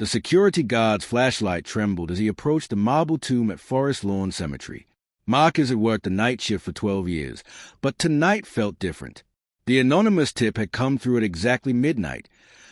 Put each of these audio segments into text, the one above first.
The security guard's flashlight trembled as he approached the marble tomb at Forest Lawn Cemetery. Marcus had worked the night shift for 12 years, but tonight felt different. The anonymous tip had come through at exactly midnight,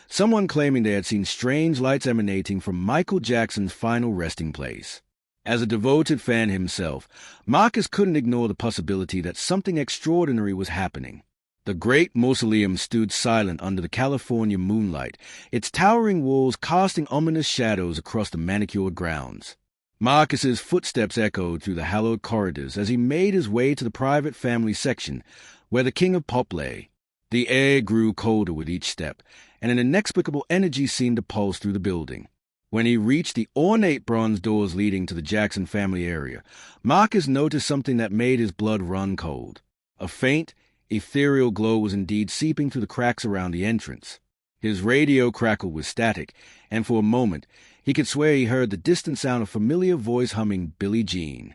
someone claiming they had seen strange lights emanating from Michael Jackson's final resting place. As a devoted fan himself, Marcus couldn't ignore the possibility that something extraordinary was happening. The great mausoleum stood silent under the California moonlight, its towering walls casting ominous shadows across the manicured grounds. Marcus's footsteps echoed through the hallowed corridors as he made his way to the private family section, where the king of pop lay. The air grew colder with each step, and an inexplicable energy seemed to pulse through the building. When he reached the ornate bronze doors leading to the Jackson family area, Marcus noticed something that made his blood run cold. A faint, ethereal glow was indeed seeping through the cracks around the entrance. His radio crackled with static, and for a moment he could swear he heard the distant sound of a familiar voice humming Billie Jean.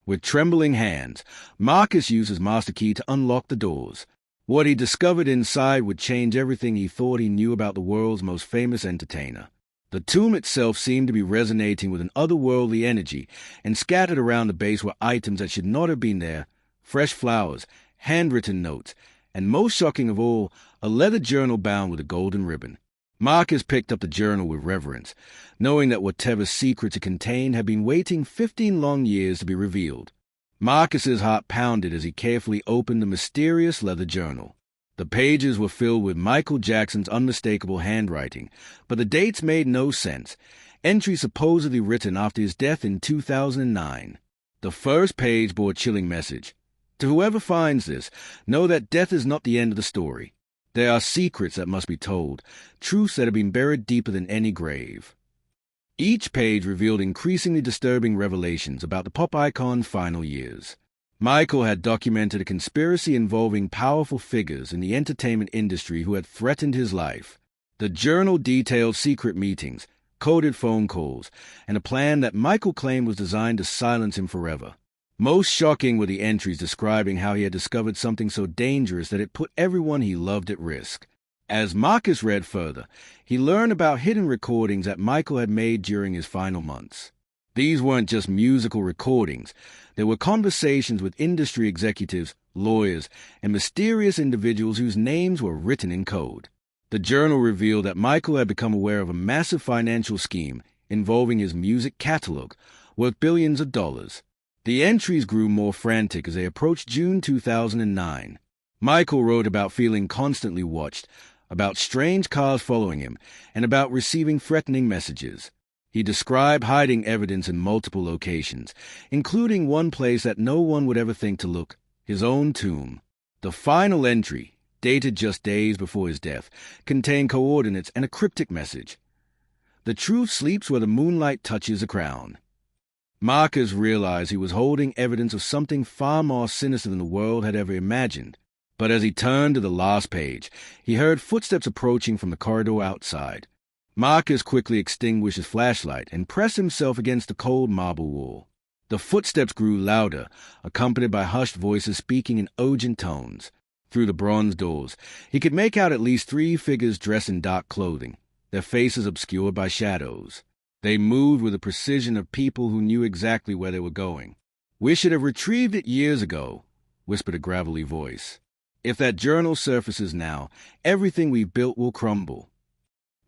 With trembling hands, Marcus used his master key to unlock the doors. What he discovered inside would change everything he thought he knew about the world's most famous entertainer. The tomb itself seemed to be resonating with an otherworldly energy, and scattered around the base were items that should not have been there: fresh flowers, handwritten notes, and most shocking of all, a leather journal bound with a golden ribbon. Marcus picked up the journal with reverence, knowing that whatever secrets it contained had been waiting 15 long years to be revealed. Marcus's heart pounded as he carefully opened the mysterious leather journal. The pages were filled with Michael Jackson's unmistakable handwriting, but the dates made no sense, entries supposedly written after his death in 2009. The first page bore a chilling message. To whoever finds this, know that death is not the end of the story. There are secrets that must be told, truths that have been buried deeper than any grave. Each page revealed increasingly disturbing revelations about the pop icon's final years. Michael had documented a conspiracy involving powerful figures in the entertainment industry who had threatened his life. The journal detailed secret meetings, coded phone calls, and a plan that Michael claimed was designed to silence him forever. Most shocking were the entries describing how he had discovered something so dangerous that it put everyone he loved at risk. As Marcus read further, he learned about hidden recordings that Michael had made during his final months. These weren't just musical recordings. There were conversations with industry executives, lawyers, and mysterious individuals whose names were written in code. The journal revealed that Michael had become aware of a massive financial scheme involving his music catalog, worth billions of dollars. The entries grew more frantic as they approached June 2009. Michael wrote about feeling constantly watched, about strange cars following him, and about receiving threatening messages. He described hiding evidence in multiple locations, including one place that no one would ever think to look: his own tomb. The final entry, dated just days before his death, contained coordinates and a cryptic message. The truth sleeps where the moonlight touches the crown. Marcus realized he was holding evidence of something far more sinister than the world had ever imagined. But as he turned to the last page, he heard footsteps approaching from the corridor outside. Marcus quickly extinguished his flashlight and pressed himself against the cold marble wall. The footsteps grew louder, accompanied by hushed voices speaking in urgent tones. Through the bronze doors, he could make out at least 3 figures dressed in dark clothing, their faces obscured by shadows. They moved with the precision of people who knew exactly where they were going. "We should have retrieved it years ago," whispered a gravelly voice. "If that journal surfaces now, everything we've built will crumble."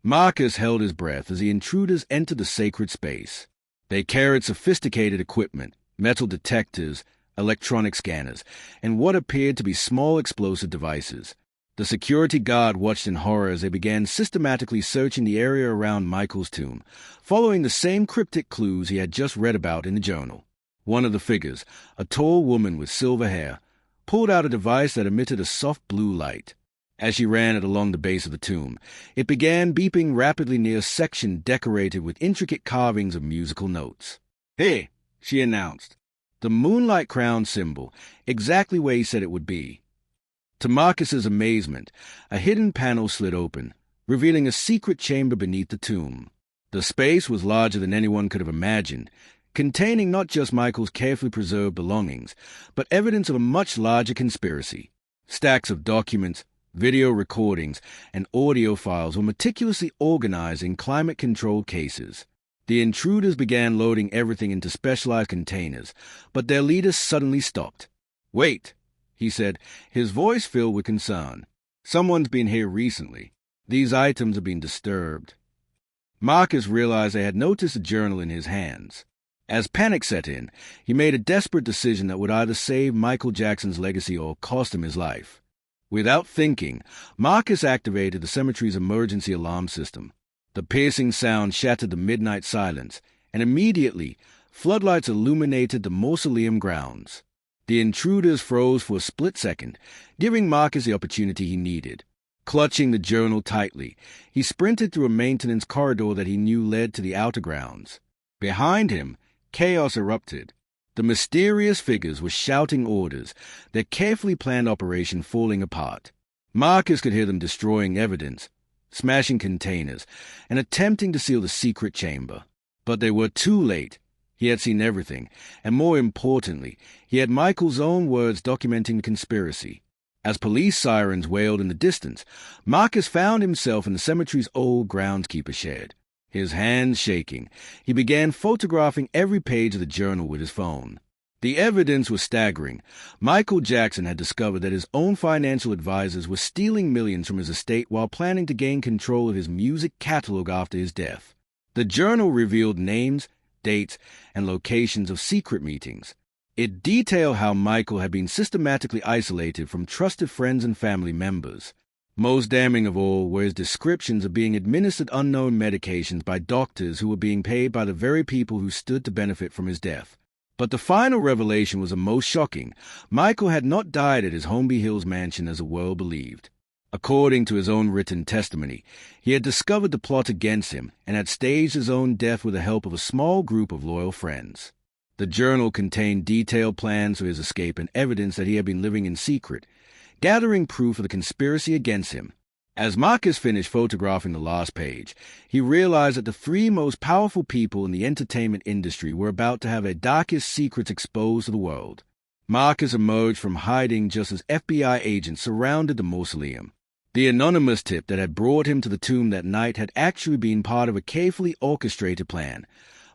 Marcus held his breath as the intruders entered the sacred space. They carried sophisticated equipment, metal detectors, electronic scanners, and what appeared to be small explosive devices. The security guard watched in horror as they began systematically searching the area around Michael's tomb, following the same cryptic clues he had just read about in the journal. One of the figures, a tall woman with silver hair, pulled out a device that emitted a soft blue light. As she ran it along the base of the tomb, it began beeping rapidly near a section decorated with intricate carvings of musical notes. "Hey," she announced. The moonlight crown symbol, exactly where he said it would be. To Marcus's amazement, a hidden panel slid open, revealing a secret chamber beneath the tomb. The space was larger than anyone could have imagined, containing not just Michael's carefully preserved belongings, but evidence of a much larger conspiracy. Stacks of documents, Video recordings and audio files were meticulously organized in climate-controlled cases. The intruders began loading everything into specialized containers, but their leader suddenly stopped. "Wait," he said, his voice filled with concern. "Someone's been here recently. These items have been disturbed." Marcus realized they had noticed a journal in his hands. As panic set in, he made a desperate decision that would either save Michael Jackson's legacy or cost him his life. Without thinking, Marcus activated the cemetery's emergency alarm system. The piercing sound shattered the midnight silence, and immediately, floodlights illuminated the mausoleum grounds. The intruders froze for a split second, giving Marcus the opportunity he needed. Clutching the journal tightly, he sprinted through a maintenance corridor that he knew led to the outer grounds. Behind him, chaos erupted. The mysterious figures were shouting orders, their carefully planned operation falling apart. Marcus could hear them destroying evidence, smashing containers, and attempting to seal the secret chamber. But they were too late. He had seen everything, and more importantly, he had Michael's own words documenting the conspiracy. As police sirens wailed in the distance, Marcus found himself in the cemetery's old groundskeeper shed. His hands shaking, he began photographing every page of the journal with his phone. The evidence was staggering. Michael Jackson had discovered that his own financial advisors were stealing millions from his estate while planning to gain control of his music catalog after his death. The journal revealed names, dates, and locations of secret meetings. It detailed how Michael had been systematically isolated from trusted friends and family members. Most damning of all were his descriptions of being administered unknown medications by doctors who were being paid by the very people who stood to benefit from his death. But the final revelation was the most shocking. Michael had not died at his Holmby Hills mansion as the world believed. According to his own written testimony, he had discovered the plot against him and had staged his own death with the help of a small group of loyal friends. The journal contained detailed plans for his escape and evidence that he had been living in secret, gathering proof of the conspiracy against him. As Marcus finished photographing the last page, he realized that the three most powerful people in the entertainment industry were about to have their darkest secrets exposed to the world. Marcus emerged from hiding just as FBI agents surrounded the mausoleum. The anonymous tip that had brought him to the tomb that night had actually been part of a carefully orchestrated plan.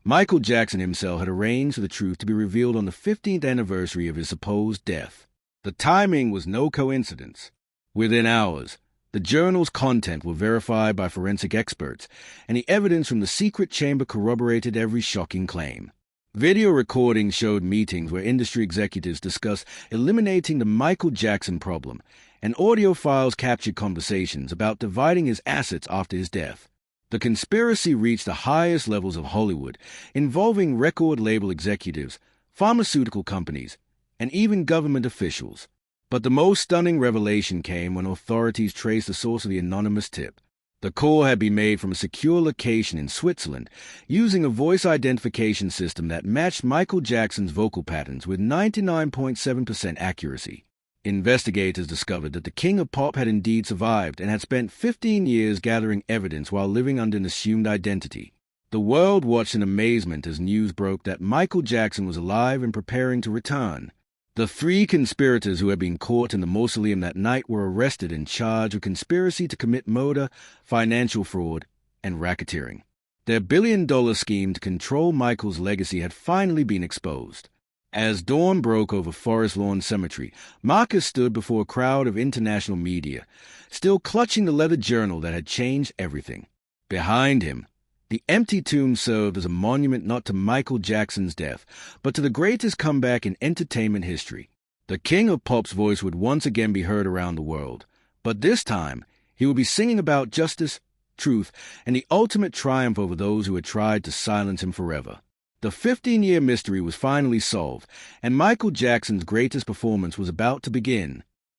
Michael Jackson himself had arranged for the truth to be revealed on the 15th anniversary of his supposed death. The timing was no coincidence. Within hours, the journal's content were verified by forensic experts, and the evidence from the secret chamber corroborated every shocking claim. Video recordings showed meetings where industry executives discussed eliminating the Michael Jackson problem, and audio files captured conversations about dividing his assets after his death. The conspiracy reached the highest levels of Hollywood, involving record label executives, pharmaceutical companies, and even government officials. But the most stunning revelation came when authorities traced the source of the anonymous tip. The call had been made from a secure location in Switzerland, using a voice identification system that matched Michael Jackson's vocal patterns with 99.7% accuracy. Investigators discovered that the King of Pop had indeed survived and had spent 15 years gathering evidence while living under an assumed identity. The world watched in amazement as news broke that Michael Jackson was alive and preparing to return. The three conspirators who had been caught in the mausoleum that night were arrested and charged with conspiracy to commit murder, financial fraud, and racketeering. Their billion-dollar scheme to control Michael's legacy had finally been exposed. As dawn broke over Forest Lawn Cemetery, Marcus stood before a crowd of international media, still clutching the leather journal that had changed everything. Behind him, the empty tomb served as a monument not to Michael Jackson's death, but to the greatest comeback in entertainment history. The King of Pop's voice would once again be heard around the world, but this time he would be singing about justice, truth, and the ultimate triumph over those who had tried to silence him forever. The 15-year mystery was finally solved, and Michael Jackson's greatest performance was about to begin.